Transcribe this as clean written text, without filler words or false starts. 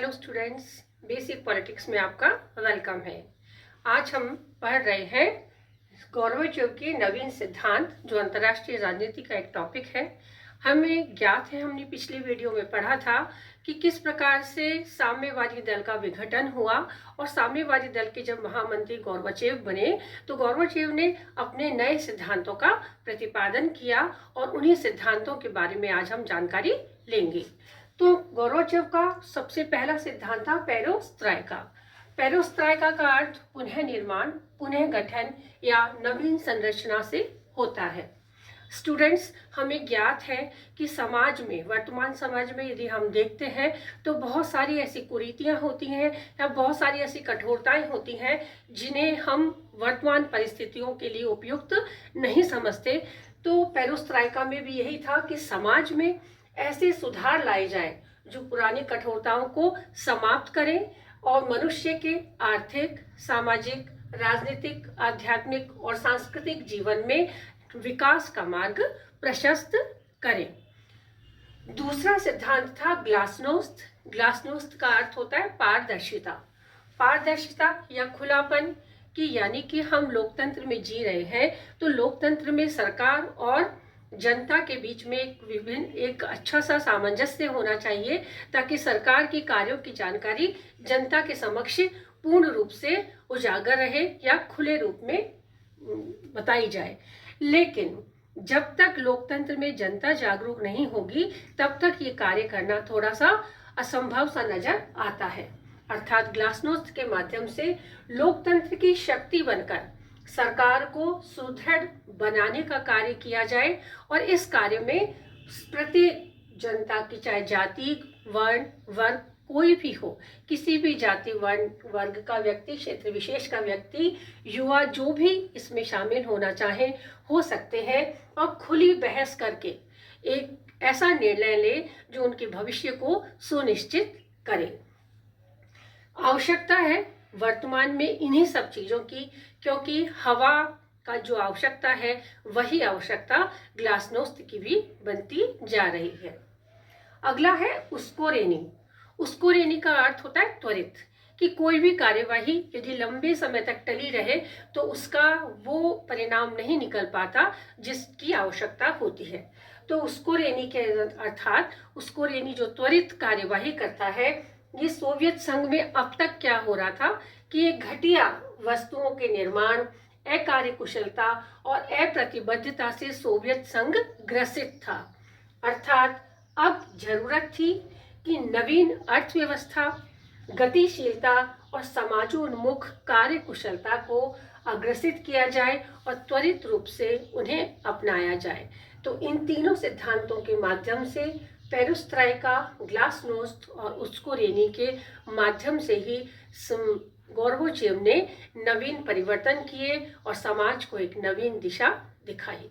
Hello students, basic politics में आपका welcome है। आज हम पढ़ रहे हैं गोर्बाचेव के नवीन सिद्धांत, जो अंतर्राष्ट्रीय राजनीति का एक टॉपिक है। हमें ज्ञात है, हमने पिछली वीडियो में पढ़ा था कि किस प्रकार से साम्यवादी दल का विघटन हुआ और साम्यवादी दल के जब महामंत्री गोर्बाचेव बने तो गोर्बाचेव ने अपने नए सिद्धांतों का प्रतिपादन किया और उन्हीं सिद्धांतों के बारे में आज हम जानकारी लेंगे। तो गोर्बाचेव का सबसे पहला सिद्धांत था पेरेस्ट्रोइका। पेरेस्ट्रोइका का अर्थ पुनः निर्माण, पुनः गठन या नवीन संरचना से होता है। स्टूडेंट्स, हमें ज्ञात है कि समाज में, वर्तमान समाज में यदि हम देखते हैं तो बहुत सारी ऐसी कुरीतियां होती हैं या बहुत सारी ऐसी कठोरताएं होती हैं जिन्हें हम वर्तमान परिस्थितियों के लिए उपयुक्त नहीं समझते। तो पेरेस्ट्रोइका में भी यही था कि समाज में ऐसे सुधार लाए जाए जो पुरानी कठोरताओं को समाप्त करें और मनुष्य के आर्थिक, सामाजिक, राजनीतिक, आध्यात्मिक और सांस्कृतिक जीवन में विकास का मार्ग प्रशस्त करें। दूसरा सिद्धांत था ग्लासनोस्त। ग्लासनोस्त का अर्थ होता है पारदर्शिता। पारदर्शिता या खुलापन की, यानी कि हम लोकतंत्र में जी रहे हैं तो लोकतंत्र में सरकार और जनता के बीच में एक अच्छा सा सामंजस्य होना चाहिए ताकि सरकार की कार्यों की जानकारी जनता के समक्ष पूर्ण रूप से उजागर रहे या खुले रूप में बताई जाए। लेकिन जब तक लोकतंत्र में जनता जागरूक नहीं होगी तब तक ये कार्य करना थोड़ा सा असंभव सा नजर आता है। अर्थात ग्लासनोस्त के माध्यम से लोकतंत्र की शक्ति बनकर सरकार को सुदृढ़ बनाने का कार्य किया जाए और इस कार्य में प्रत्येक जनता की, चाहे जाति, वर्ण, वर्ग कोई भी हो, किसी भी जाति, वर्ण, वर्ग का व्यक्ति, क्षेत्र विशेष का व्यक्ति, युवा, जो भी इसमें शामिल होना चाहे हो सकते हैं और खुली बहस करके एक ऐसा निर्णय ले जो उनके भविष्य को सुनिश्चित करे। आवश्यकता है वर्तमान में इन्हीं सब चीजों की, क्योंकि हवा का जो आवश्यकता है वही आवश्यकता ग्लासनोस्त की भी बनती जा रही है। अगला है उस्कोरेनी। उस्कोरेनी का अर्थ होता है त्वरित, कि कोई भी कार्यवाही यदि लंबे समय तक टली रहे तो उसका वो परिणाम नहीं निकल पाता जिसकी आवश्यकता होती है। तो उस्कोरेनी के अर्थात उस्कोरेनी जो त्वरित कार्यवाही करता है, ये सोवियत संघ में अब तक क्या हो रहा था कि ये घटिया वस्तुओं के निर्माण, अकार्यकुशलता और अप्रतिबद्धता से सोवियत संघ ग्रसित था। अर्थात अब जरूरत थी कि नवीन अर्थव्यवस्था, गतिशीलता और समाजोन्मुख कार्यकुशलता को अग्रसित किया जाए और त्वरित रूप से उन्हें अपनाया जाए। तो इन तीनों सिद्धांतों के माध्यम से, पेरेस्ट्रोइका, ग्लासनोस्त और उस्कोरेनी के माध्यम से ही गोर्बाचेव ने नवीन परिवर्तन किए और समाज को एक नवीन दिशा दिखाई।